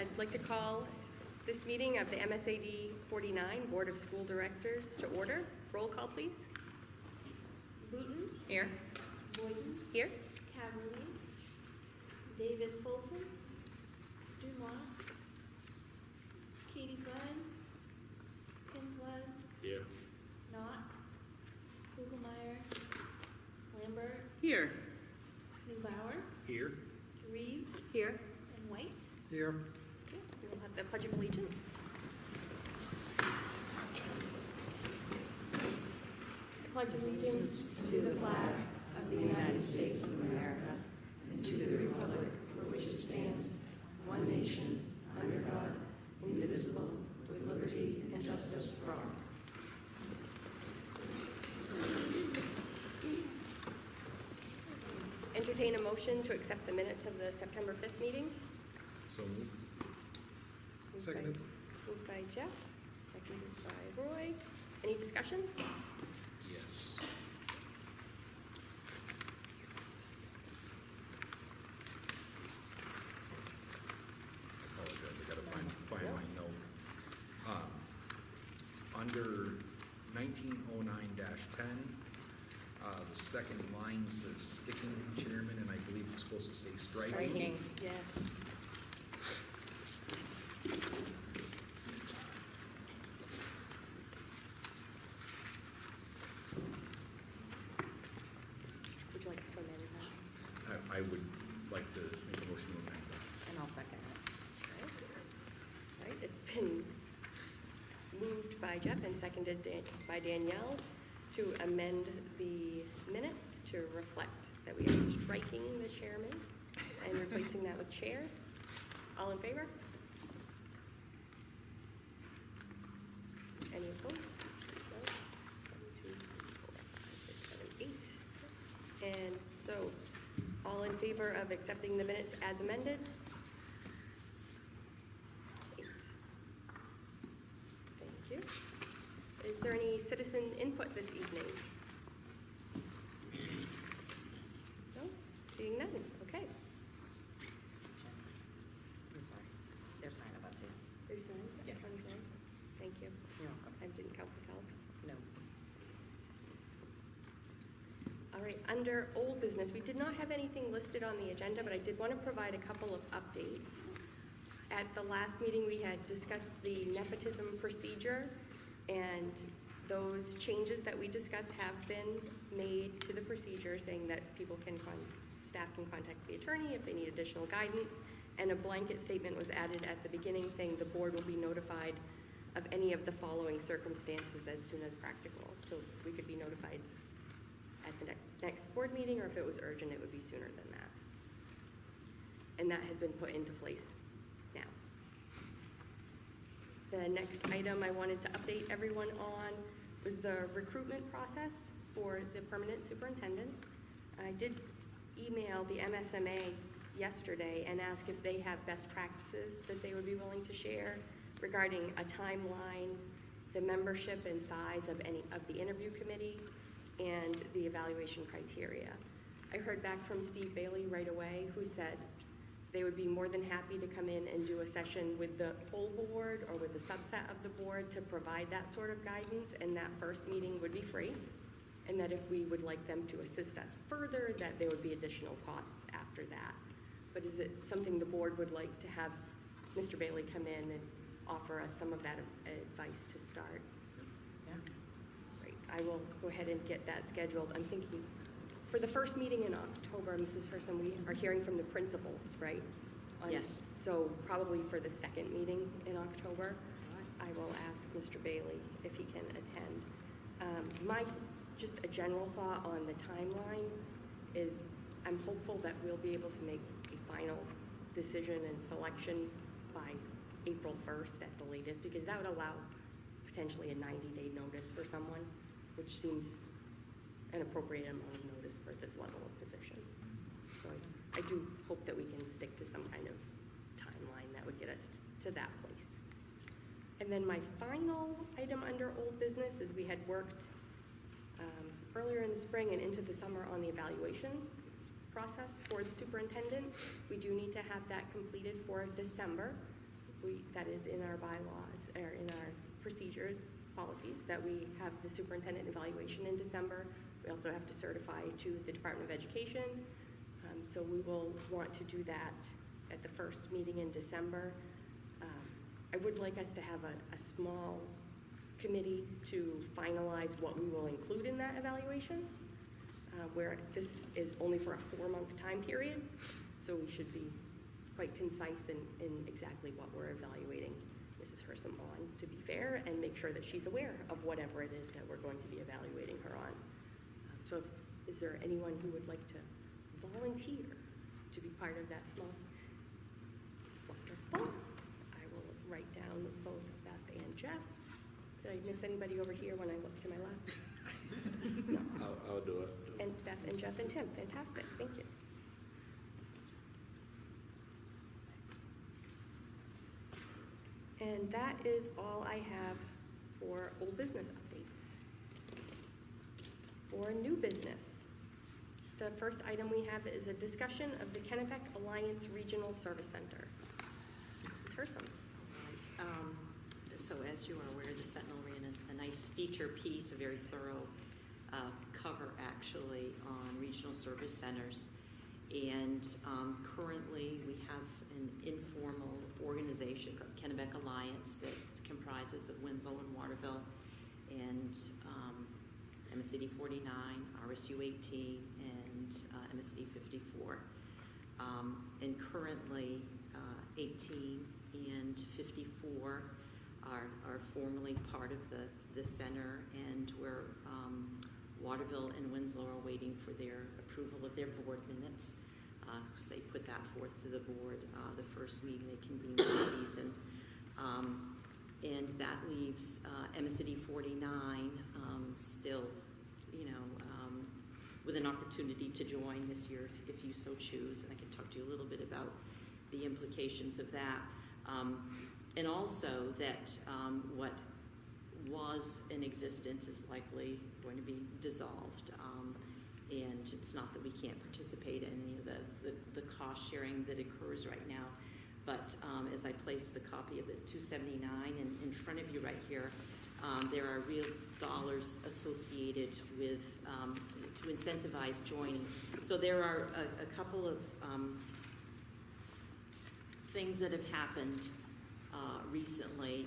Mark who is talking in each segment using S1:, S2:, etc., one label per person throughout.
S1: I'd like to call this meeting of the MSAD 49 Board of School Directors to order. Roll call, please.
S2: Booton.
S1: Here.
S2: Boyden.
S1: Here.
S2: Caverly. Davis Folsom. Dumas. Katie Flood. Kim Flood.
S3: Here.
S2: Knox. Kugelmeyer. Lambert.
S1: Here.
S2: Neubauer.
S3: Here.
S2: Reeves.
S1: Here.
S2: And White.
S3: Here.
S1: Okay, we will have the Pledge of Allegiance. I pledge allegiance
S4: to the flag of the United States of America and to the republic for which it stands, one nation, under God, indivisible, with liberty and justice for all.
S1: Entertain a motion to accept the minutes of the September 5th meeting.
S3: So moved.
S1: Seconded. Moved by Jeff, seconded by Roy. Any discussion?
S3: Yes. I apologize, I gotta find my note. Under 1909-10, the second line says sticking chairman, and I believe it's supposed to say striking.
S1: Yes. Would you like to amend that?
S3: I would like to make a motion to amend that.
S4: And I'll second it.
S1: All right, it's been moved by Jeff and seconded by Danielle to amend the minutes to reflect that we are striking the chairman and replacing that with chair. All in favor? Any opposed? No. 1, 2, 3, 4, 5, 6, 7, 8. And so, all in favor of accepting the minutes as amended? 8. Thank you. Is there any citizen input this evening? No? Seeing none? Okay.
S4: I'm sorry. There's 9 of us here.
S1: There's none?
S4: Yeah.
S1: 29. Thank you.
S4: You're welcome.
S1: I didn't count myself.
S4: No.
S1: All right, under old business, we did not have anything listed on the agenda, but I did want to provide a couple of updates. At the last meeting, we had discussed the nepotism procedure, and those changes that we discussed have been made to the procedure, saying that staff can contact the attorney if they need additional guidance, and a blanket statement was added at the beginning saying the board will be notified of any of the following circumstances as soon as practical. So we could be notified at the next board meeting, or if it was urgent, it would be sooner than that. And that has been put into place now. The next item I wanted to update everyone on was the recruitment process for the permanent superintendent. I did email the MSMA yesterday and ask if they have best practices that they would be willing to share regarding a timeline, the membership and size of any of the interview committee, and the evaluation criteria. I heard back from Steve Bailey right away, who said they would be more than happy to come in and do a session with the whole board or with a subset of the board to provide that sort of guidance, and that first meeting would be free, and that if we would like them to assist us further, that there would be additional costs after that. But is it something the board would like to have Mr. Bailey come in and offer us some of that advice to start?
S4: Yeah.
S1: Great. I will go ahead and get that scheduled. I'm thinking for the first meeting in October, Mrs. Herson, we are hearing from the principals, right?
S4: Yes.
S1: So probably for the second meeting in October, I will ask Mr. Bailey if he can attend. Just a general thought on the timeline is I'm hopeful that we'll be able to make a final decision and selection by April 1st at the latest, because that would allow potentially a 90-day notice for someone, which seems an appropriate amount of notice for this level of position. So I do hope that we can stick to some kind of timeline that would get us to that place. And then my final item under old business is we had worked earlier in the spring and into the summer on the evaluation process for the superintendent. We do need to have that completed for December. that is in our bylaws, or in our procedures, policies, that we have the superintendent evaluation in December. We also have to certify to the Department of Education. So we will want to do that at the first meeting in December. I would like us to have a small committee to finalize what we will include in that evaluation, where this is only for a 4-month time period, so we should be quite concise in exactly what we're evaluating Mrs. Hersom on, to be fair, and make sure that she's aware of whatever it is that we're going to be evaluating her on. So is there anyone who would like to volunteer to be part of that small? Wonderful. I will write down both Beth and Jeff. Did I miss anybody over here when I looked to my left? No.
S5: I'll do it.
S1: And Beth and Jeff and Tim. Fantastic. Thank you. And that is all I have for old business updates. For new business, the first item we have is a discussion of the Kennebec Alliance Regional Service Center. Mrs. Hersom.
S4: Right. So as you are aware, the Sentinel ran a nice feature piece, a very thorough cover actually on regional service centers. And currently we have an informal organization called Kennebec Alliance that comprises of Winslow and Waterville and MSAD 49, RSU 18, and MSAD 54. And currently 18 and 54 are formally part of the center, and where Waterville and Winslow are waiting for their approval of their board minutes. So they put that forth to the board the first meeting they convened this season. And that leaves MSAD 49 still, with an opportunity to join this year if you so choose. And I can talk to you a little bit about the implications of that. And also that what was in existence is likely going to be dissolved. And it's not that we can't participate in any of the cost sharing that occurs right now. But as I place the copy of the 279 in front of you right here, there are real dollars associated with to incentivize joining. So there are a couple of things that have happened recently,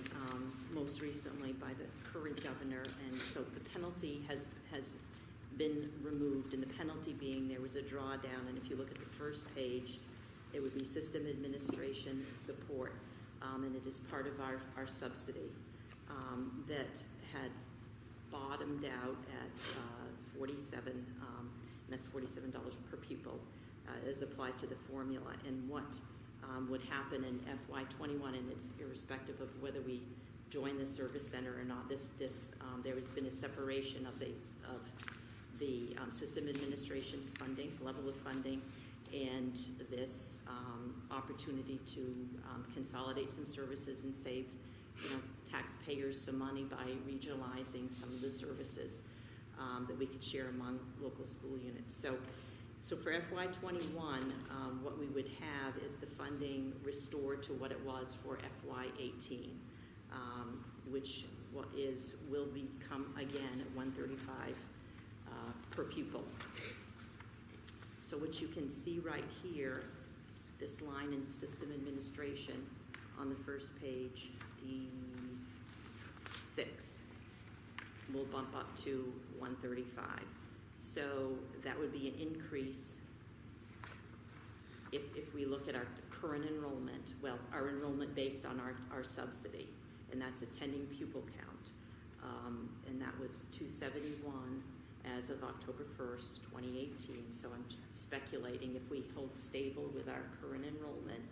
S4: most recently by the current governor, and so the penalty has been removed, and the penalty being there was a drawdown, and if you look at the first page, it would be system administration support, and it is part of our subsidy that had bottomed out at 47, and that's $47 per pupil as applied to the formula. And what would happen in FY21, and it's irrespective of whether we join the service center or not, there has been a separation of the system administration funding, level of funding, and this opportunity to consolidate some services and save taxpayers some money by regionalizing some of the services that we could share among local school units. So for FY21, what we would have is the funding restored to what it was for FY18, which will become again at $135 per pupil. So what you can see right here, this line in system administration on the first page, D6, will bump up to 135. So that would be an increase if we look at our current enrollment, well, our enrollment based on our subsidy, and that's attending pupil count. And that was 271 as of October 1st, 2018. So I'm just speculating if we hold stable with our current enrollment,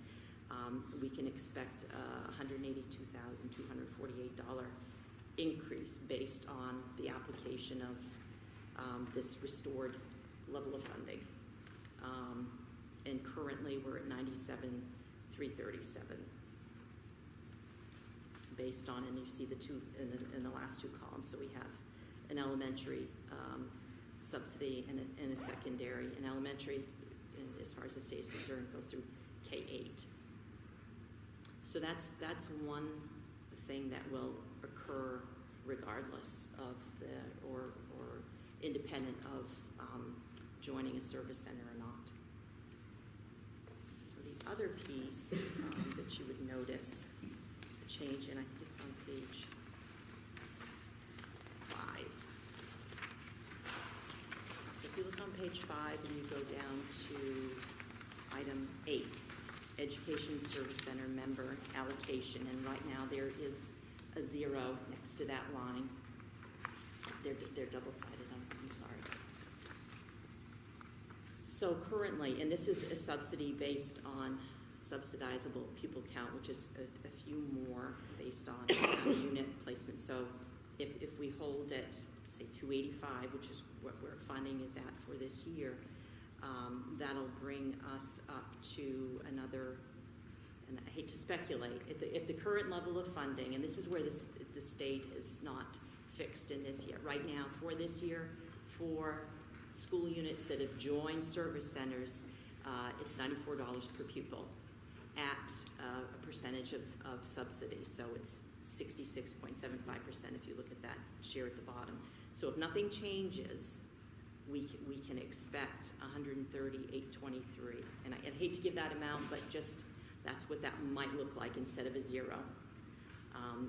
S4: we can expect a $182,248 increase based on the application of this restored level of funding. And currently we're at $97,337 based on, and you see the two in the last two columns. So we have an elementary subsidy and a secondary. An elementary, as far as the state is concerned, goes through K-8. So that's one thing that will occur regardless of or independent of joining a service center or not. So the other piece that you would notice a change, and I think it's on page 5. So if you look on page 5 and you go down to item 8, Education Service Center member allocation, and right now there is a 0 next to that line. They're double-sided, I'm sorry. So currently, and this is a subsidy based on subsidizable pupil count, which is a few more based on unit placement. So if we hold at, say, 285, which is what our funding is at for this year, that'll bring us up to another, and I hate to speculate, at the current level of funding, and this is where the state is not fixed in this year. Right now, for this year, for school units that have joined service centers, it's $94 per pupil at a percentage of subsidy. So it's 66.75% if you look at that share at the bottom. So if nothing changes, we can expect 130,823. And I'd hate to give that amount, but just that's what that might look like instead of a 0.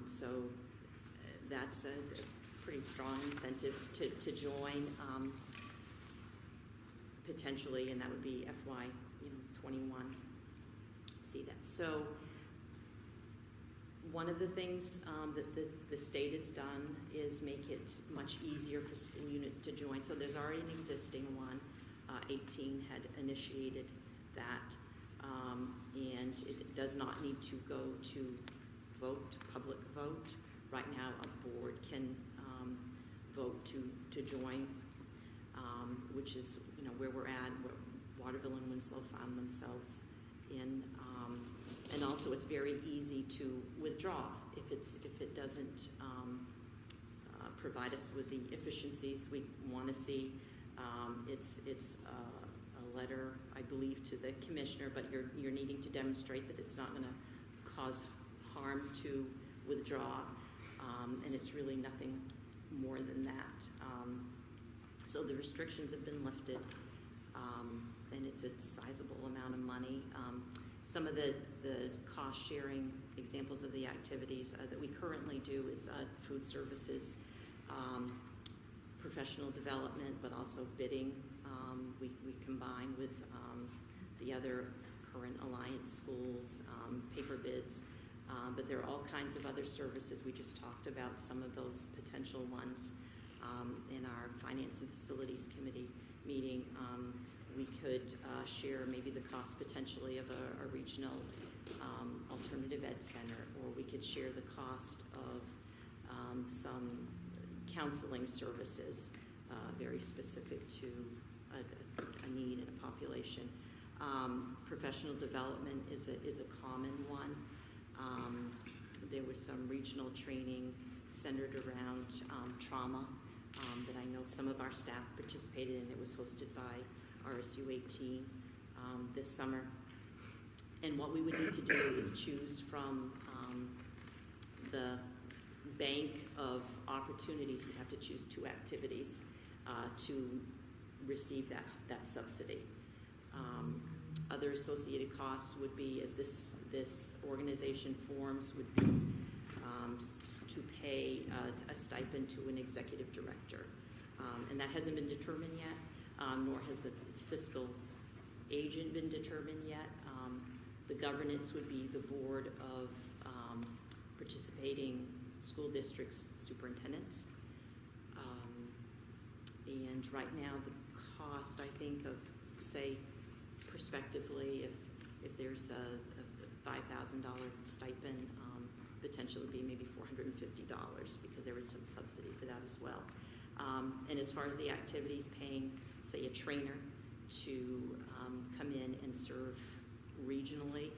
S4: So that's a pretty strong incentive to join potentially, and that would be FY 21. See that. So one of the things that the state has done is make it much easier for school units to join. So there's already an existing one. 18 had initiated that, and it does not need to go to public vote. Right now, a board can vote to join, which is where we're at, where Waterville and Winslow found themselves in. And also, it's very easy to withdraw if it doesn't provide us with the efficiencies we want to see. It's a letter, I believe, to the commissioner, but you're needing to demonstrate that it's not going to cause harm to withdraw, and it's really nothing more than that. So the restrictions have been lifted, and it's a sizable amount of money. Some of the cost-sharing examples of the activities that we currently do is food services, professional development, but also bidding. We combine with the other current alliance schools, paper bids, but there are all kinds of other services. We just talked about some of those potential ones in our Finance and Facilities Committee meeting. We could share maybe the cost potentially of a regional alternative ed center, or we could share the cost of some counseling services very specific to a need in a population. Professional development is a common one. There was some regional training centered around trauma that I know some of our staff participated in. It was hosted by RSU 18 this summer. And what we would need to do is choose from the bank of opportunities. We have to choose 2 activities to receive that subsidy. Other associated costs would be, as this organization forms, would be to pay a stipend to an executive director. And that hasn't been determined yet, nor has the fiscal agent been determined yet. The governance would be the board of participating school districts superintendents. And right now the cost, I think, of, say, prospectively, if there's a $5,000 stipend, potentially would be maybe $450 because there is some subsidy for that as well. And as far as the activities, paying, say, a trainer to come in and serve regionally,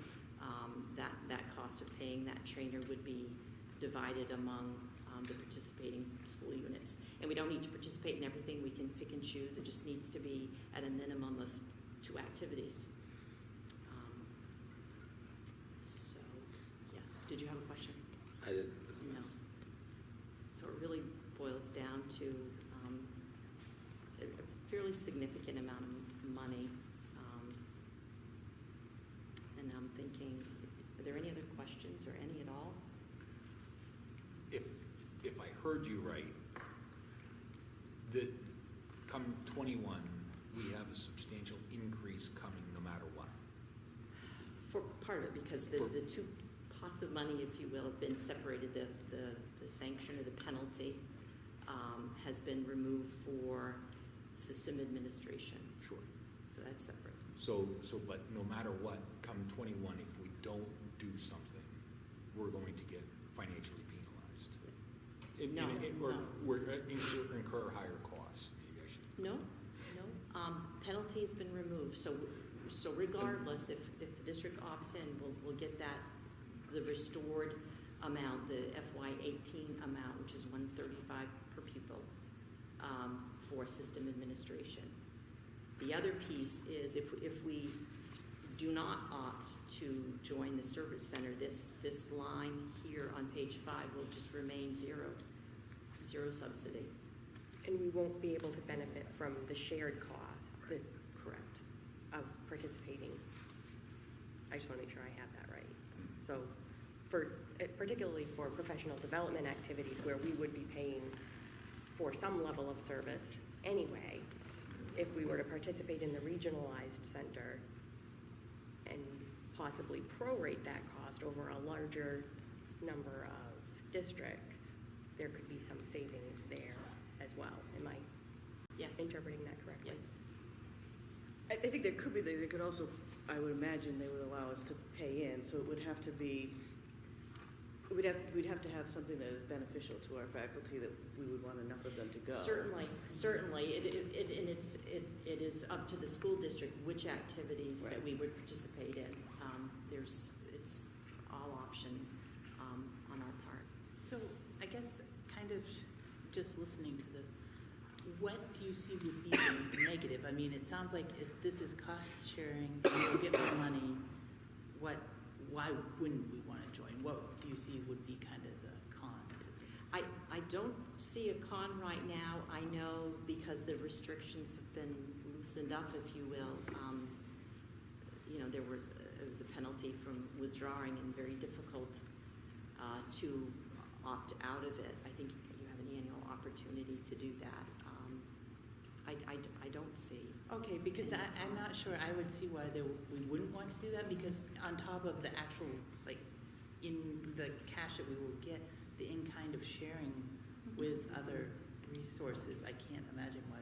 S4: that cost of paying that trainer would be divided among the participating school units. And we don't need to participate in everything. We can pick and choose. It just needs to be at a minimum of 2 activities. So, yes. did you have a question?
S5: I didn't.
S4: No. So it really boils down to a fairly significant amount of money. And I'm thinking, are there any other questions or any at all?
S3: If I heard you right, that come 21, we have a substantial increase coming no matter what.
S4: For part of it, because the two pots of money, if you will, have been separated. The sanction or the penalty has been removed for system administration.
S3: Sure.
S4: So that's separate.
S3: But no matter what, come 21, if we don't do something, we're going to get financially penalized.
S4: No.
S3: We're incur higher costs, maybe I should.
S4: No. Penalty has been removed, so regardless, if the district opts in, we'll get the restored amount, the FY18 amount, which is $135 per pupil, for system administration. The other piece is if we do not opt to join the service center, this line here on page 5 will just remain zero subsidy.
S1: And we won't be able to benefit from the shared cost
S4: Correct.
S1: of participating. I just want to make sure I have that right.
S3: Mm-hmm.
S1: So particularly for professional development activities where we would be paying for some level of service anyway, if we were to participate in the regionalized center and possibly prorate that cost over a larger number of districts, there could be some savings there as well. Am I
S4: Yes.
S1: interpreting that correctly?
S4: Yes.
S6: I think there could be, they could also, I would imagine they would allow us to pay in, so it would have to be, we'd have to have something that is beneficial to our faculty, that we would want enough of them to go.
S4: Certainly. It is up to the school district which activities that
S6: Right.
S4: we would participate in. It's all option on our part.
S7: So I guess kind of just listening to this, what do you see would be the negative? I mean, it sounds like if this is cost sharing, we'll get more money, why wouldn't we want to join? What do you see would be kind of the con to this?
S4: I don't see a con right now. I know because the restrictions have been loosened up, if you will. It was a penalty from withdrawing and very difficult to opt out of it. I think you have an annual opportunity to do that. I don't see.
S7: Okay, because I'm not sure I would see why we wouldn't want to do that, because on top of the actual, like, in the cash that we will get, the in-kind of sharing with other resources, I can't imagine why.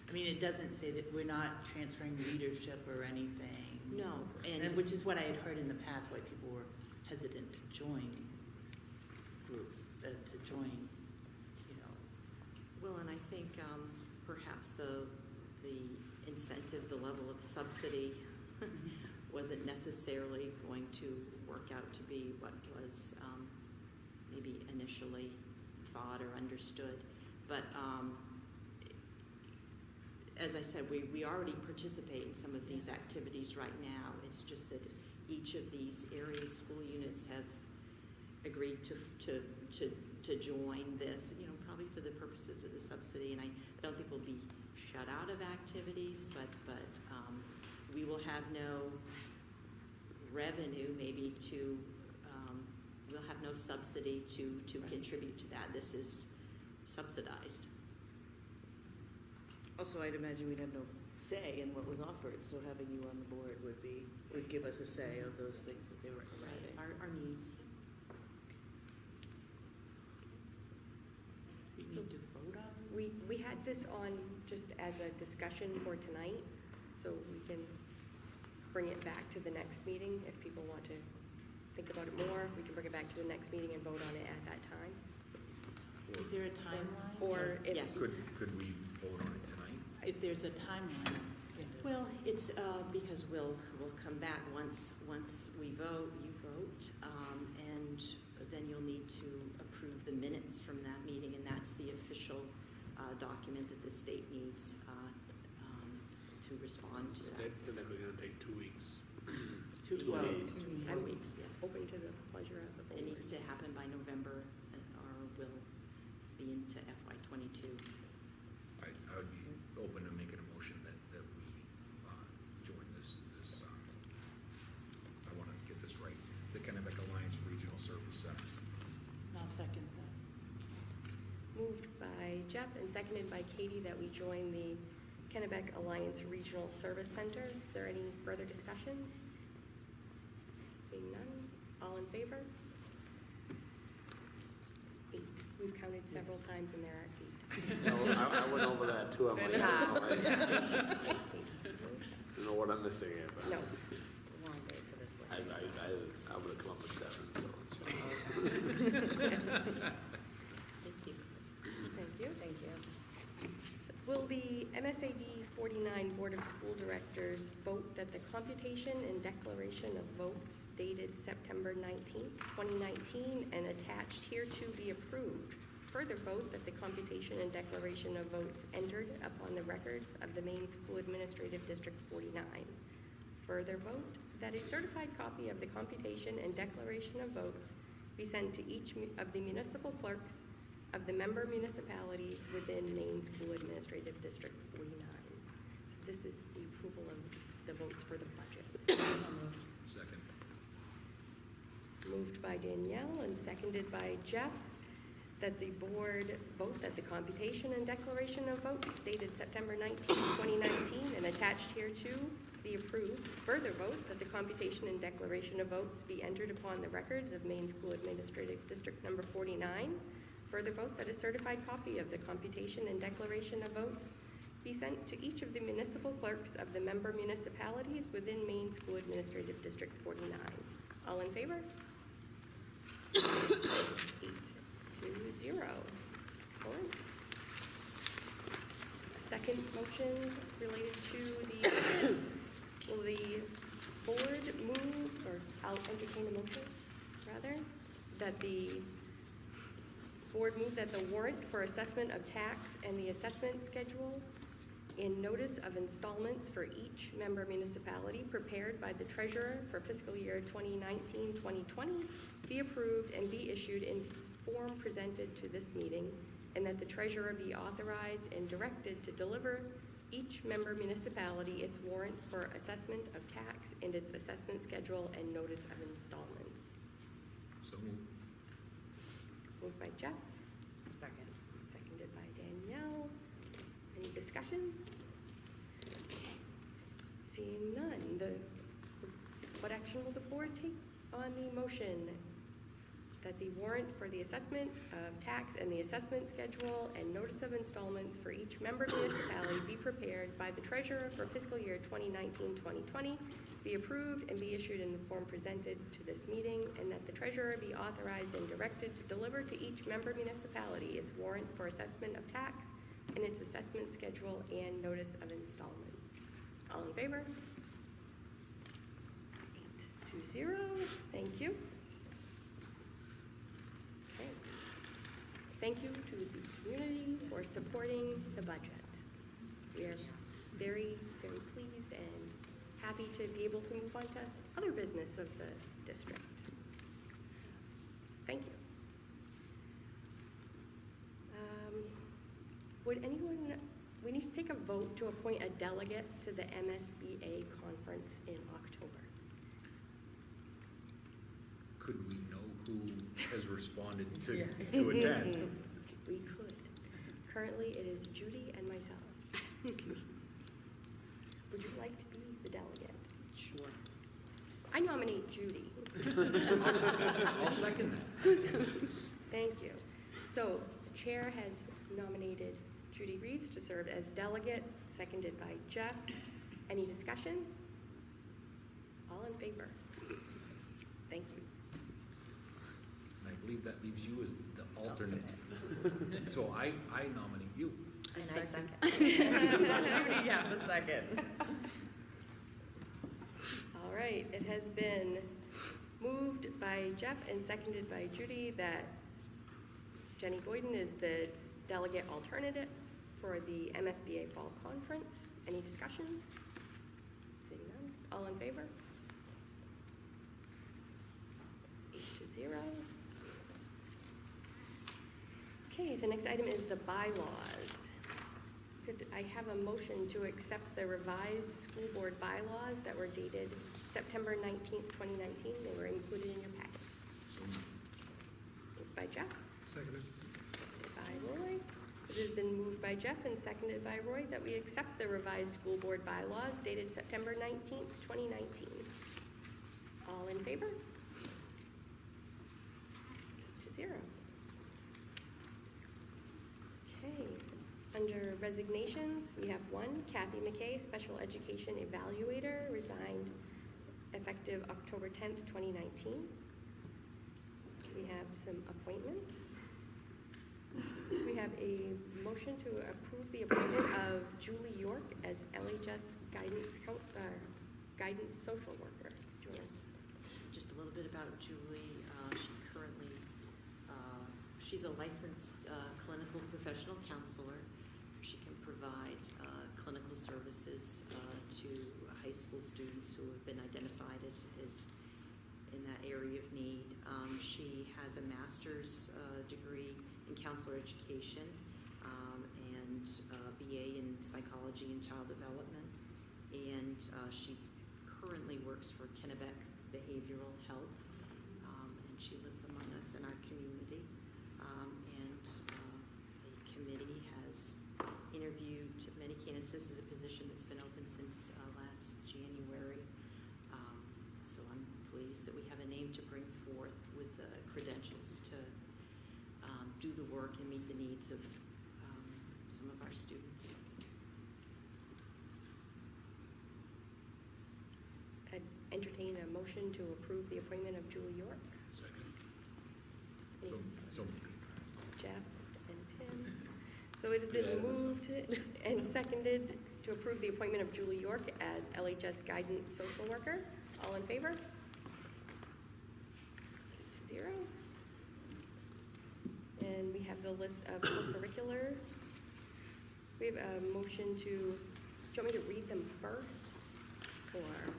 S7: I mean, it doesn't say that we're not transferring leadership or anything.
S4: No,
S7: And which is what I had heard in the past, why people were hesitant to join
S4: Well, and I think perhaps the incentive, the level of subsidy wasn't necessarily going to work out to be what was maybe initially thought or understood. But as I said, we already participate in some of these activities right now. It's just that each of these area school units have agreed to join this, probably for the purposes of the subsidy. And I don't think we'll be shut out of activities, but we will have no revenue maybe we'll have no subsidy to contribute to that. This is subsidized.
S6: Also, I'd imagine we'd have no say in what was offered, so having you on the board would give us a say of those things that they were providing.
S4: Our needs.
S7: We need to vote on it?
S1: We had this on just as a discussion for tonight, so we can bring it back to the next meeting. If people want to think about it more, we can bring it back to the next meeting and vote on it at that time.
S7: Is there a timeline?
S1: Or if,
S4: Yes.
S3: Could we vote on it tonight?
S7: If there's a timeline.
S4: Well, it's because we'll come back once we vote, you vote, and then you'll need to approve the minutes from that meeting, and that's the official document that the state needs to respond to that.
S5: They're going to take 2 weeks.
S7: 2
S1: Well,
S7: weeks.
S4: 4 weeks, yeah.
S1: open to the pleasure of the board.
S4: It needs to happen by November, or will be into FY '22.
S3: I would be open to making a motion that we join this, I want to get this right, the Kennebec Alliance Regional Service Center.
S7: I'll second that.
S1: Moved by Jeff and seconded by Katie that we join the Kennebec Alliance Regional Service Center. Is there any further discussion? Seeing none, all in favor? 8. We've counted several times and there are 8.
S5: No, I went over that too. I'm like, I don't know what I'm missing here, but
S1: No.
S4: Long day for this.
S5: I would have come up with 7, so it's fine.
S4: Thank you.
S1: Thank you.
S4: Thank you.
S1: So will the MSAD 49 Board of School Directors vote that the computation and declaration of votes dated September 19th, 2019 and attached hereto be approved? Further vote that the computation and declaration of votes entered upon the records of the Maine School Administrative District 49. Further vote that a certified copy of the computation and declaration of votes be sent to each of the municipal clerks of the member municipalities within Maine School Administrative District 49. So this is the approval of the votes for the budget.
S4: So moved.
S3: Second.
S1: Moved by Danielle and seconded by Jeff, that the board vote that the computation and declaration of votes dated September 19, 2019 and attached hereto be approved. Further vote that the computation and declaration of votes be entered upon the records of Maine School Administrative District number 49. Further vote that a certified copy of the computation and declaration of votes be sent to each of the municipal clerks of the member municipalities within Maine School Administrative District 49. All in favor? 8-0. Excellent. A second motion related to the, will the board move, or I'll entertain a motion, rather, that the board move that the warrant for assessment of tax and the assessment schedule in notice of installments for each member municipality prepared by the treasurer for fiscal year 2019-2020 be approved and be issued in form presented to this meeting, and that the treasurer be authorized and directed to deliver each member municipality its warrant for assessment of tax and its assessment schedule and notice of installments.
S3: So moved.
S1: Moved by Jeff,
S4: Second.
S1: seconded by Danielle. Any discussion? Seeing none, what action will the board take on the motion that the warrant for the assessment of tax and the assessment schedule and notice of installments for each member municipality be prepared by the treasurer for fiscal year 2019-2020, be approved and be issued in the form presented to this meeting, and that the treasurer be authorized and directed to deliver to each member municipality its warrant for assessment of tax and its assessment schedule and notice of installments. All in favor? 8-0. Thank you. Okay. Thank you to the community for supporting the budget. We are very, very pleased and happy to be able to move on to other business of the district. Thank you. Would anyone, we need to take a vote to appoint a delegate to the MSBA conference in October.
S3: Could we know who has responded to attend?
S1: We could. Currently, it is Judy and myself. Would you like to be the delegate?
S4: Sure.
S1: I nominate Judy.
S3: I'll second that.
S1: Thank you. So the chair has nominated Judy Reeves to serve as delegate, seconded by Jeff. Any discussion? All in favor? Thank you.
S3: And I believe that leaves you as the alternate. So I nominate you.
S4: And I second.
S8: Judy got the second.
S1: All right, it has been moved by Jeff and seconded by Judy that Jenny Boyden is the delegate alternative for the MSBA Fall Conference. Any discussion? Seeing none, all in favor? Okay, the next item is the bylaws. Could I have a motion to accept the revised school board bylaws that were dated September 19th, 2019? They were included in your packets.
S3: So
S1: Moved by Jeff,
S9: Seconded.
S1: seconded by Roy. So it has been moved by Jeff and seconded by Roy that we accept the revised school board bylaws dated September 19th, 2019. All in favor? 8-0. Okay, under resignations, we have one, Kathy McKay, Special Education Evaluator, resigned effective October 10th, 2019. We have some appointments. We have a motion to approve the appointment of Julie York as LHS guidance social worker. Julie.
S10: Yes, just a little bit about Julie. She currently, she's a licensed clinical professional counselor. She can provide clinical services to high school students who have been identified as in that area of need. She has a master's degree in counselor education and BA in psychology and child development. And she currently works for Kennebec Behavioral Health, and she lives among us in our community. And the committee has interviewed many candidates. This is a position that's been open since last January. So I'm pleased that we have a name to bring forth with the credentials to do the work and meet the needs of some of our students.
S1: I'd entertain a motion to approve the appointment of Julie York.
S3: second.
S1: Any-
S9: So
S1: Jeff and Tim. So it has been moved and seconded to approve the appointment of Julie York as LHS guidance social worker. All in favor? 8-0. And we have the list of co-curricular. We have a motion to, do you want me to read them first? Or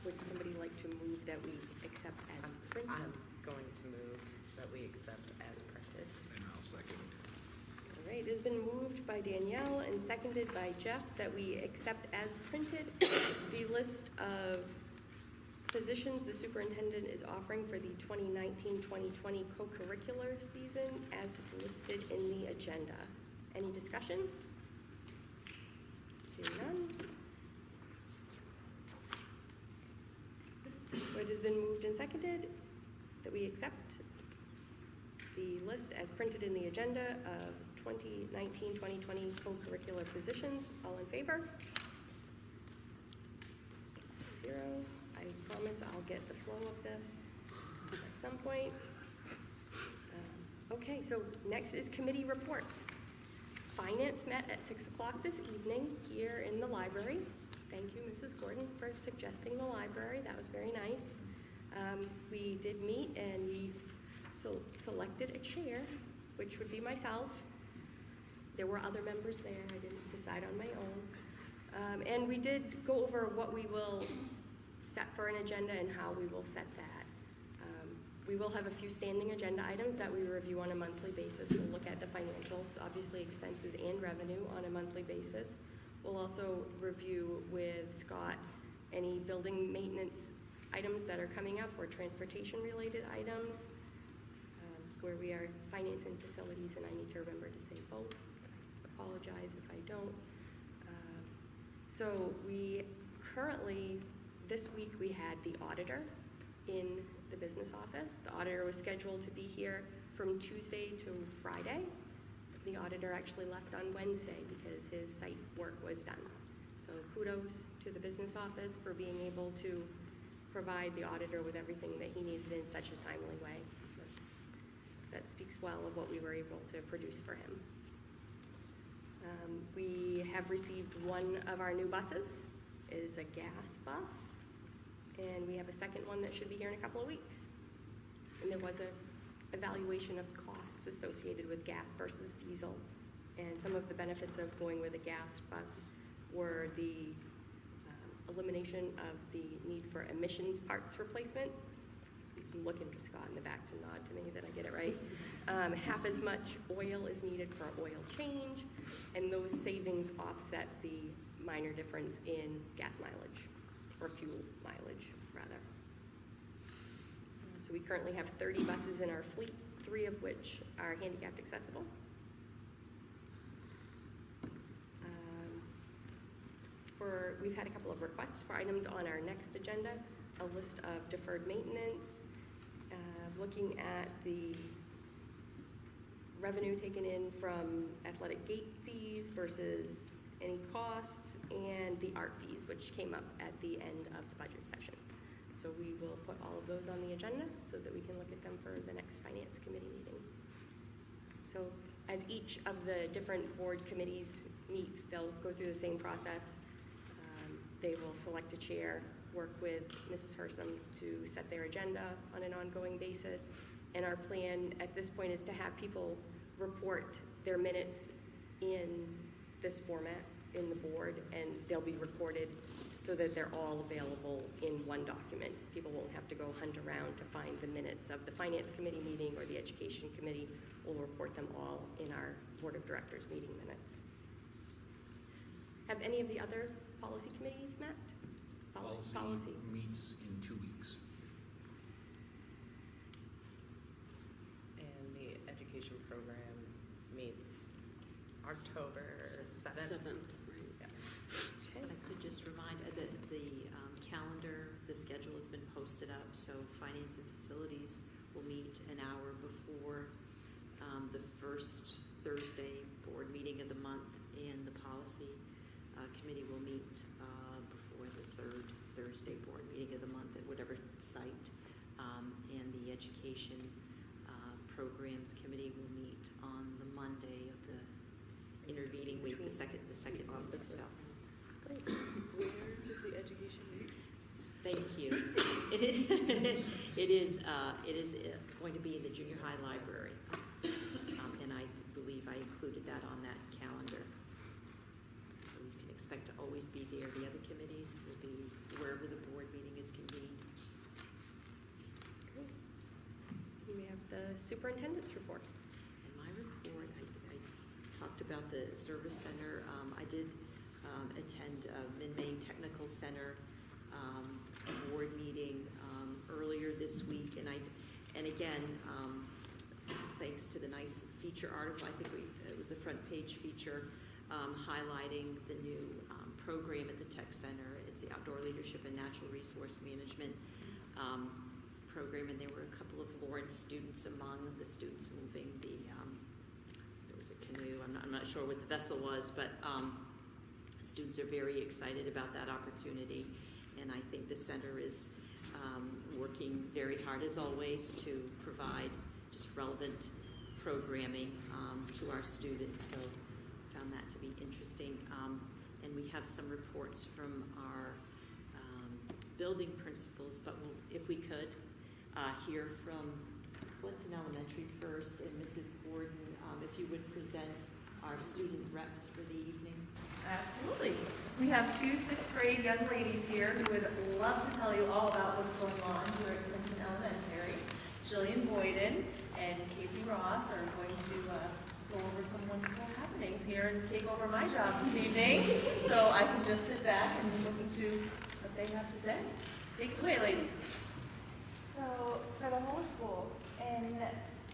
S1: would somebody like to move that we accept as printed?
S8: I'm going to move that we accept as printed.
S3: And I'll second.
S1: All right, it has been moved by Danielle and seconded by Jeff that we accept as printed the list of positions the superintendent is offering for the 2019-2020 co-curricular season as listed in the agenda. Any discussion? Seeing none. So it has been moved and seconded that we accept the list as printed in the agenda of 2019-2020 co-curricular positions. All in favor? 0. I promise I'll get the flow of this at some point. Okay, so next is committee reports. Finance met at 6 o'clock this evening here in the library. Thank you, Mrs. Gordon, for suggesting the library. That was very nice. We did meet and we selected a chair, which would be myself. There were other members there. I didn't decide on my own. And we did go over what we will set for an agenda and how we will set that. We will have a few standing agenda items that we review on a monthly basis. We'll look at the financials, obviously expenses and revenue on a monthly basis. We'll also review with Scott any building maintenance items that are coming up or transportation related items, where we are financing facilities, and I need to remember to say both. Apologize if I don't. So we currently, this week we had the auditor in the business office. The auditor was scheduled to be here from Tuesday to Friday. The auditor actually left on Wednesday because his site work was done. So kudos to the business office for being able to provide the auditor with everything that he needed in such a timely way. That speaks well of what we were able to produce for him. We have received one of our new buses. It is a gas bus, and we have a second one that should be here in a couple of weeks. And there was a evaluation of costs associated with gas versus diesel, and some of the benefits of going with a gas bus were the elimination of the need for emissions parts replacement. I'm looking to Scott in the back to nod to me that I get it right. Half as much oil is needed for oil change, and those savings offset the minor difference in gas mileage, or fuel mileage, rather. So we currently have 30 buses in our fleet, 3 of which are handicapped accessible. We've had a couple of requests for items on our next agenda, a list of deferred maintenance, looking at the revenue taken in from athletic gate fees versus any costs, and the art fees, which came up at the end of the budget session. So we will put all of those on the agenda so that we can look at them for the next finance committee meeting. So as each of the different board committees meets, they'll go through the same process. They will select a chair, work with Mrs. Hersom to set their agenda on an ongoing basis. And our plan at this point is to have people report their minutes in this format in the board, and they'll be recorded so that they're all available in one document. People won't have to go hunt around to find the minutes of the finance committee meeting or the education committee. We'll report them all in our board of directors meeting minutes. Have any of the other policy committees met?
S3: Policy meets in 2 weeks.
S8: And the education program meets October 7th.
S1: Okay.
S10: I could just remind that the calendar, the schedule has been posted up, so finance and facilities will meet an hour before the first Thursday board meeting of the month, and the policy committee will meet before the third Thursday board meeting of the month at whatever site, and the education programs committee will meet on the Monday of the intervening week, the second week. So,
S1: Great.
S6: Where does the education meet?
S10: thank you. It is going to be in the junior high library, and I believe I included that on that calendar. So you can expect to always be there. The other committees will be wherever the board meeting is convened.
S1: Great. We have the superintendent's report.
S10: In my report, I talked about the service center. I did attend Min-Main Technical Center board meeting earlier this week, and again, thanks to the nice feature article, I think it was a front page feature highlighting the new program at the Tech Center. It's the Outdoor Leadership and Natural Resource Management program, and there were a couple of Lawrence students among the students moving there was a canoe. I'm not sure what the vessel was, but students are very excited about that opportunity, and I think the center is working very hard, as always, to provide just relevant programming to our students. So found that to be interesting. And we have some reports from our building principals, but if we could hear from Clinton Elementary first, and Mrs. Gordon, if you would present our student reps for the evening.
S9: Absolutely. We have 2 6th grade young ladies here who would love to tell you all about what's going on here at Clinton Elementary. Jillian Boyden and Casey Ross are going to go over some wonderful happenings here and take over my job this evening. So I can just sit back and listen to what they have to say. Take it away, ladies.
S2: So, for the whole school, in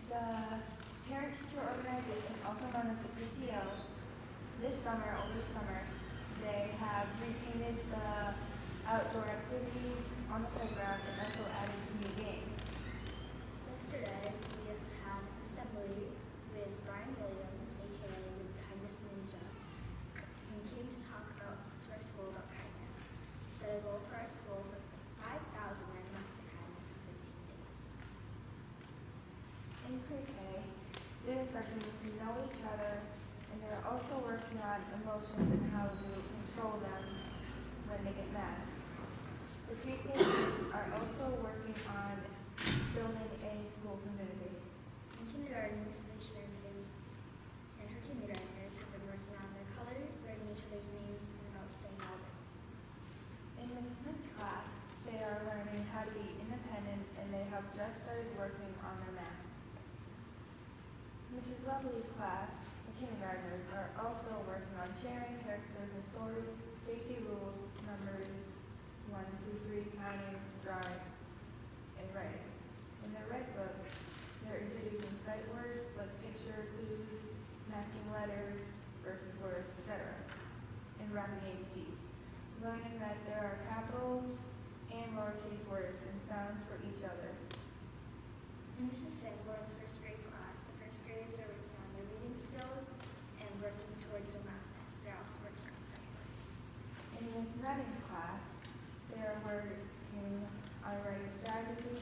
S2: the parent-teacher organization, also known as the PTO, this summer, they have repainted the outdoor activities on the playground and also added new games.
S11: Yesterday, we had assembly with Brian Williams, aka the Kindness Ninja. He came to talk about our school about kindness. He set a goal for our school for 5,000 random acts of kindness in 15 days.
S2: In pre-K, students are getting to know each other, and they're also working on emotions and how to control them when they get mad. The pre-K students are also working on building a school community.
S11: In kindergarten, Miss Leishman and her kindergartners have been working on their colors, learning each other's names, and about staying relevant.
S2: In Miss Smith's class, they are learning how to be independent, and they have just started working on their math. Mrs. Lovely's class, the kindergartners, are also working on sharing characters and stories, safety rules, numbers, 1, 2, 3, counting, drawing, and writing. In their red books, they're introducing sight words like picture, clues, matching letters, versus words, etc., and wrapping ABCs, learning that there are capitals and lowercase words and sounds for each other.
S11: In Mrs. Sanborn's first grade class, the first graders are working on their reading skills and working towards their math test. They're also working on sight words.
S2: In Ms. Redding's class, they are working on writing strategy,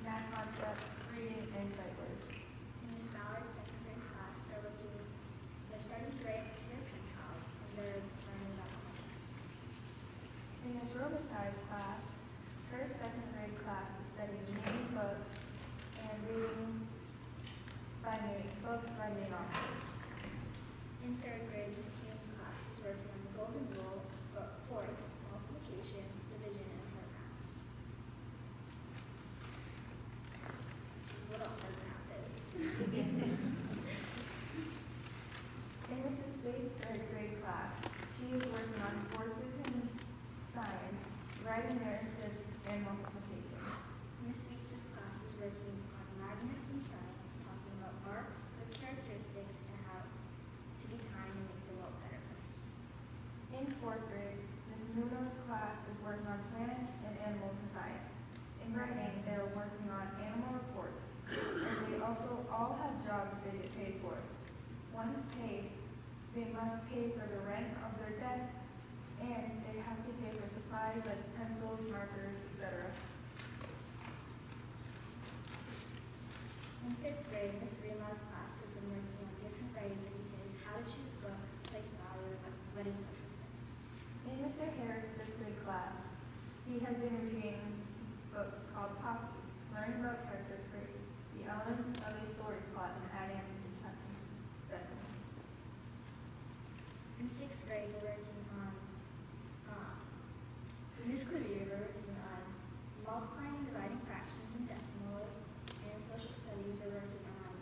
S2: math concept, reading, and sight words.
S11: In Miss Ballard's second grade class, they're starting to write to their pen pals and they're learning about poems.
S2: In Ms. Robitaille's class, her second grade class is studying naming books and reading books by main authors.
S11: In third grade, Miss Hume's class is working on the golden rule, force, multiplication, division, and word maths. This is what all word math is.
S2: In Mrs. Bates' third grade class, she is working on forces in science, writing narratives, and multiplication.
S11: Miss Weeks' class is working on magnets and science, talking about marks, their characteristics, and how to be kind and make the world a better place.
S2: In fourth grade, Ms. Nuno's class is working on planets and animals in science. In writing, they are working on animal reports, and they also all have jobs they get paid for. Once paid, they must pay for the rent of their desks, and they have to pay for supplies like pencils, markers, etc.
S11: In fifth grade, Miss Rima's class has been working on different writing pieces, how to choose books, place value, and what is social studies.
S2: In Mr. Harris' fifth grade class, he has been reading a book called Poppy, learning about character traits, the elements of a story plot, and adding and subtracting decimals.
S11: In sixth grade, we're working on, in this school year, we're working on multiplying and dividing fractions and decimals. And in social studies, we're working on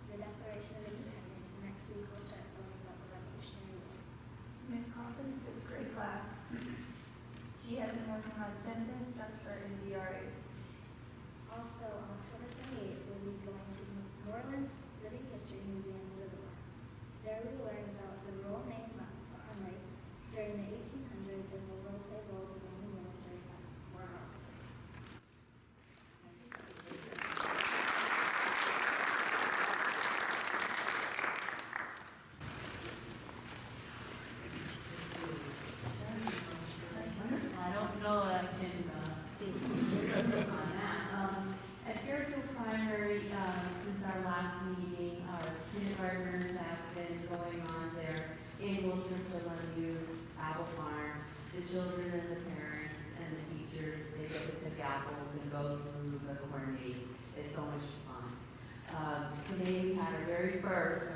S11: the Declaration of Independence. And next week, we'll start learning about the Revolutionary War.
S2: Ms. Coffin's sixth grade class, she has been working on sentence structure and DRAs.
S11: Also, on October 28th, we'll be going to New Orleans Living History Museum in Livermore. There we will learn about the role named Farnley during the 1800s and we'll role play roles around the world during that war officer.
S12: I don't know that I can, on that. At Fairfield Primary, since our last meeting, our kindergartners have been going on their annual trip to Lundy's Apple Farm. The children and the parents and the teachers, they get to pick apples and go through the corn maze. It's so much fun. Today we had our very first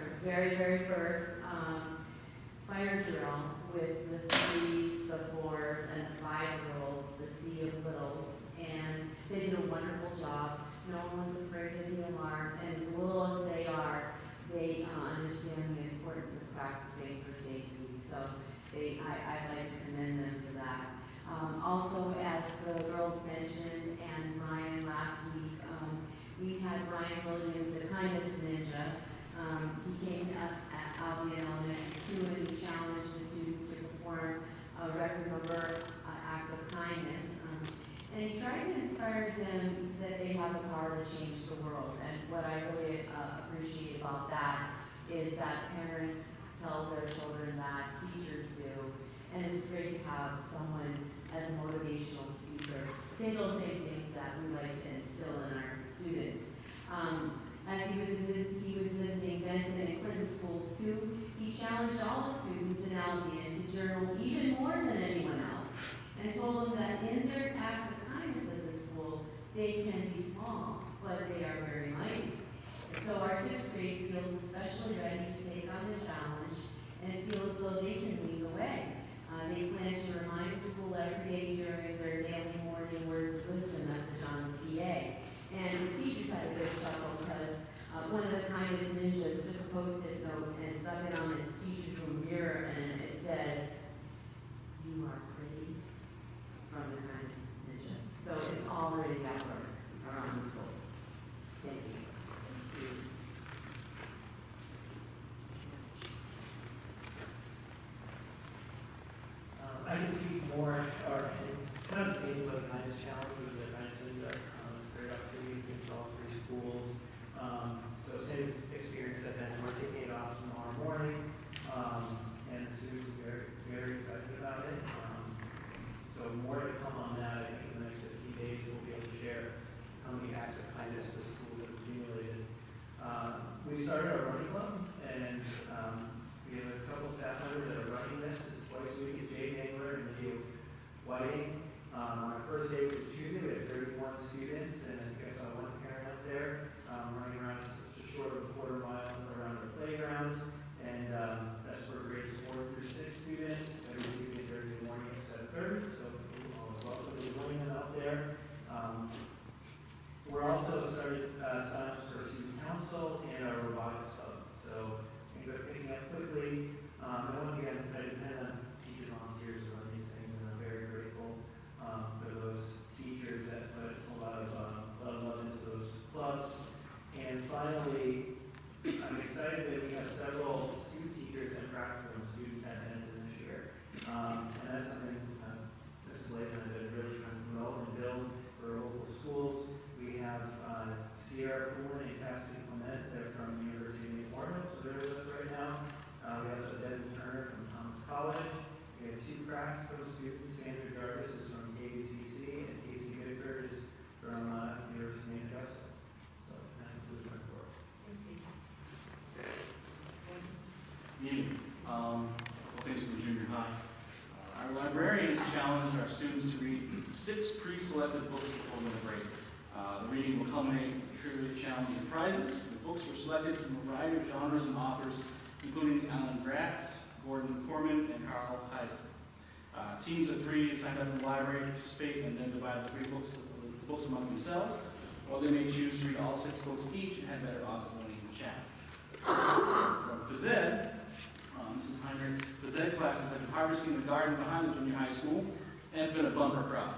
S12: fire drill with the 3s, the 4s, and the 5-year-olds, the sea of littles, and they did a wonderful job. No one was afraid of the alarm, and as little as they are, they understand the importance of practicing for safety. So I'd like to commend them for that. Also, as the girls mentioned, and Ryan last week, we had Ryan Williams, the kindness ninja. He came to Albion Elementary 2 and he challenged the students to perform a record number acts of kindness. And he tried to inspire them that they have the power to change the world. And what I really appreciate about that is that parents tell their children that, teachers do, and it's great to have someone as a motivational speaker say those same things that we like to instill in our students. As he was visiting Benton and Clinton schools too, he challenged all the students in Albion to journal even more than anyone else, and told them that in their acts of kindness as a school, they can be small, but they are very mighty. So our 6th grade feels especially ready to take on the challenge and feel as though they can lead the way. They plan to remind the school every day during their daily morning words of wisdom
S13: Safety by the Kindness Challenge with the Kindness Ninja. It's a great opportunity to get to all 3 schools. So same experience I've been, we're kicking it off tomorrow morning, and the students are very, very excited about it. So more to come on that. I think in the next 15 days we'll be able to share how many acts of kindness the schools have accumulated. We started our running club, and we have a couple of staff members that are running this. It's twice a week. It's Jade Angler and Dave Whiting. On our first day, which was Tuesday, we had 31 students, and I think I saw one parent up there running around just short of a quarter mile around the playground. And that's for grades 4 through 6 students every Tuesday, Thursday morning at 7:30. So welcome to joining them out there. We're also started sign-ups for student council and our robotics hub. So things are picking up quickly. And once again, I depend on teacher volunteers to run these things, and I'm very grateful for those teachers that put a lot of love into those clubs. And finally, I'm excited that we have several student teachers and practical student attendants in this year. And that's something Mrs. Latham and I have been really trying to promote and build for local schools. We have Sierra Coolin and Cassie Clement. They're from the University of New Orleans, so they're with us right now. We also have Devin Turner from Thomas College. We have 2 practical students. Sandra Jarvis is from KBCC, and Casey Bickford is from University of Augusta. So that concludes my report.
S14: Well, thanks for junior high. Our librarians challenged our students to read 6 pre-selected books before the break. The reading will culminate with trivia challenge and prizes. The books were selected from a variety of genres and authors, including Alan Gratz, Gordon Corman, and Carl Heisen. Teams of 3 signed up in the library to participate and then divide the 3 books among themselves, or they may choose to read all 6 books each and have better odds of winning the challenge. From phys ed, Mrs. Heinrich's phys ed classes have been harvesting the garden behind the junior high school, and it's been a bumper crowd.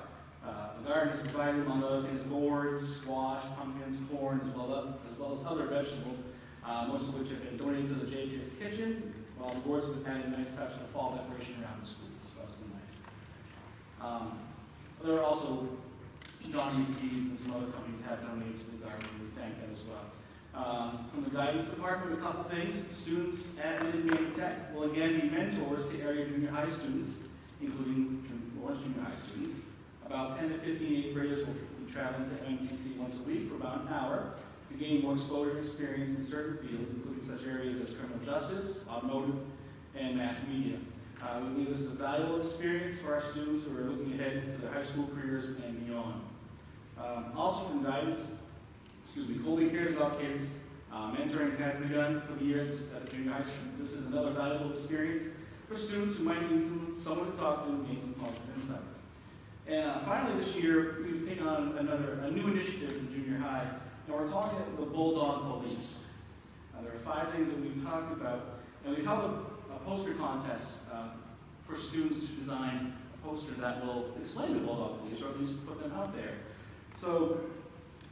S14: The garden has provided, among other things, gourds, squash, pumpkins, corn, as well as other vegetables, most of which have been donated to the JPS kitchen, while the gourds have added a nice touch to the fall decoration around the school, so that's been nice. There are also Johnny's Seeds and some other companies have donated to the garden, and we thank them as well. From the guidance department, a couple things. Students at Mid-Maine Tech will again be mentors to area junior high students, including Lawrence junior high students. About 10 to 15 8th graders will be traveling to MTC once a week for about an hour to gain more exposure and experience in certain fields, including such areas as criminal justice, automotive, and mass media. We believe this is a valuable experience for our students who are looking ahead to their high school careers and beyond. Also from guidance, Colby Cares About Kids. Mentoring has begun for the year at the junior high school. This is another valuable experience for students who might need someone to talk to and gain some positive insights. And finally this year, we've taken on a new initiative in junior high, and we're calling it the Bulldog Beliefs. There are 5 things that we've talked about, and we've held a poster contest for students to design a poster that will explain the Bulldog Beliefs, or at least put them out there. So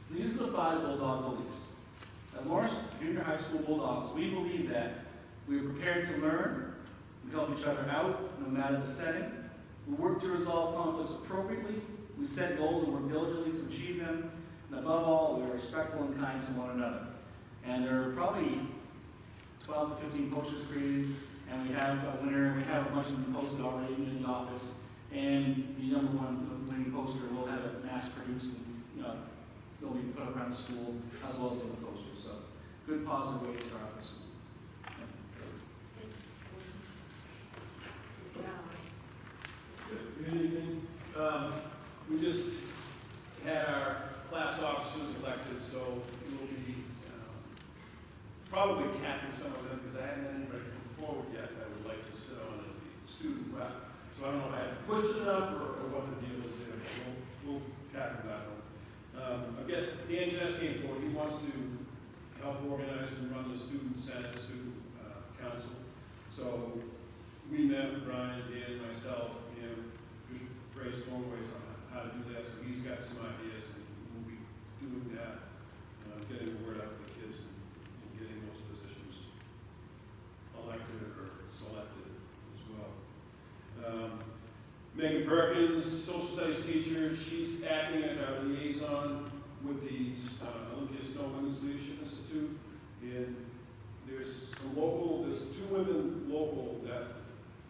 S14: these are the 5 Bulldog Beliefs. As Lawrence Junior High School Bulldogs, we believe that we are prepared to learn, we help each other out no matter the setting, we work to resolve conflicts appropriately, we set goals and work diligently to achieve them, and above all, we are respectful and kind to one another. And there are probably 12 to 15 posters created, and we have a winner, we have a bunch of them posted already in the office, and the number one winning poster will have it mass produced, and they'll be put around the school as well as in the posters. So good positive way to start off the school.
S15: Good evening. We just had our class officers elected, so we'll be probably capping some of them because I haven't had anybody come forward yet that would like to sit on as the student rep. So I don't know if I had pushed it enough or what the deal is there. We'll tackle that one. Again, Dan Jess came forward. He wants to help organize and run the student senate, student council. So we met with Brian, Dan, and myself, and just brainstorm ways on how to do that. So he's got some ideas, and we'll be doing that, getting the word out to the kids and getting those positions elected or selected as well. Megan Perkins, social studies teacher, she's acting as our liaison with the Olympia Snow Women's Leadership Institute. And there's two women local that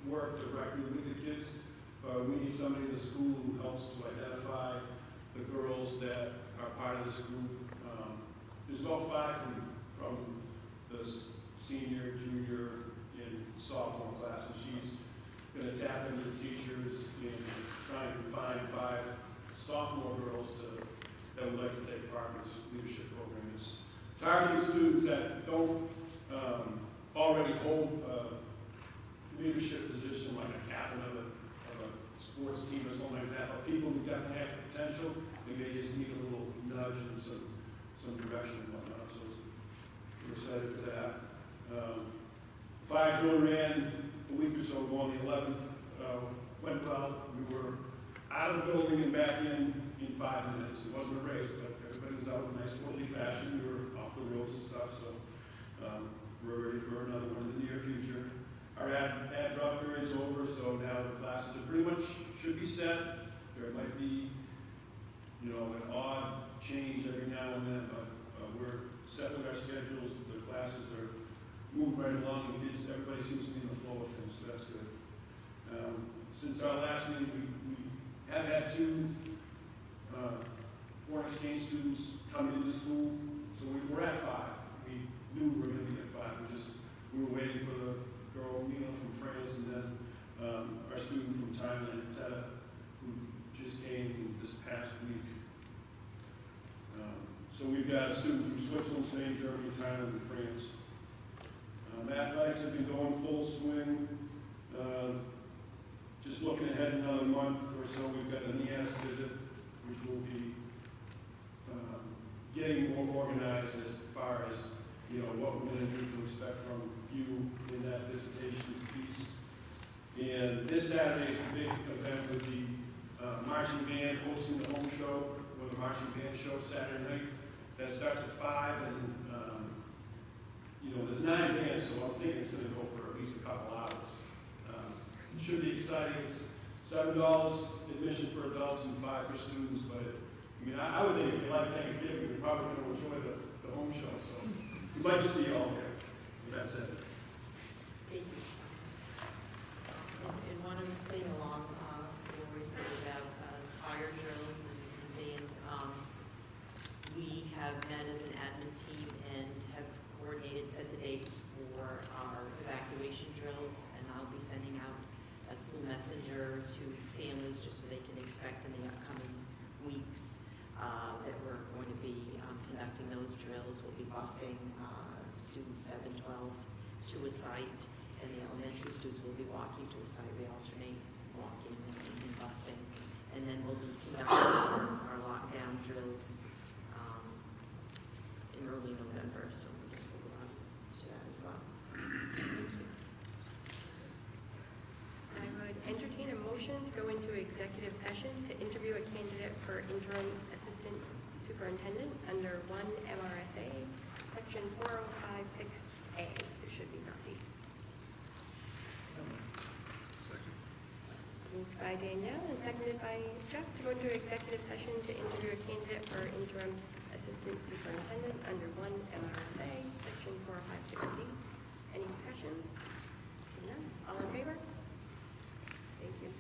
S15: work directly with the kids. We need somebody in the school who helps to identify the girls that are part of this group. There's about 5 from the senior, junior, and sophomore class, and she's going to tap into the teachers and try and find 5 sophomore girls that would like to take part in this leadership program. It's targeting students that don't already hold a leadership position, like a captain of a sports team or something like that, but people who definitely have potential, they may just need a little nudge and some direction and whatnot. So we're excited for that. Fire drill ran a week or so ago on the 11th. Went well. We were out of the building and back in 5 minutes. It wasn't a race, but everybody was out in a nice orderly fashion. We were off the roads and stuff, so we're ready for another one in the near future. Our ad drop period is over, so now the classes are pretty much should be set. There might be, an odd change every now and then, but we're set with our schedules. The classes are moving right along, and everybody seems to be in the flow of things, so that's good. Since our last meeting, we have had 2 foreign exchange students come into school, so we're at 5. We knew we were going to be at 5. We were waiting for the girl, from France, and then our student from Thailand, Teta, who just came this past week. So we've got a student from Switzerland, Spain, Germany, Thailand, and France. Athletics have been going full swing. Just looking ahead another month or so, we've got the NEAS visit, which will be getting more organized as far as what we're going to need to expect from you in that visitation piece. And this Saturday is a big event with the marching band hosting the home show, or the marching band show Saturday night. That starts at 5, and there's 9 bands, so I'm thinking it's going to go for at least a couple hours. It should be exciting. It's $7 admission for adults and $5 for students, but I would think if you like Thanksgiving, you're probably going to enjoy the home show. So we'd like to see you all there. That's it.
S10: Thank you. And one thing along, we always heard about fire drills and dance. We have met as an admin team and have coordinated, set the dates for our evacuation drills, and I'll be sending out a school messenger to families just so they can expect in the upcoming weeks that we're going to be conducting those drills. We'll be busing students 7, 12 to a site, and the elementary students will be walking to a site. We alternate walking and busing, and then we'll be conducting our lockdown drills in early November, so we'll just hold on to that as well. So, thank you.
S1: I would entertain a motion to go into executive session to interview a candidate for interim assistant superintendent under 1 MRSA, section 4056A. It should be not D.
S3: Second.
S1: Moved by Danielle and seconded by Jeff to go into executive session to interview a candidate for interim assistant superintendent under 1 MRSA, section 4056D. Any discussion? Seeing none? All in favor? Thank you.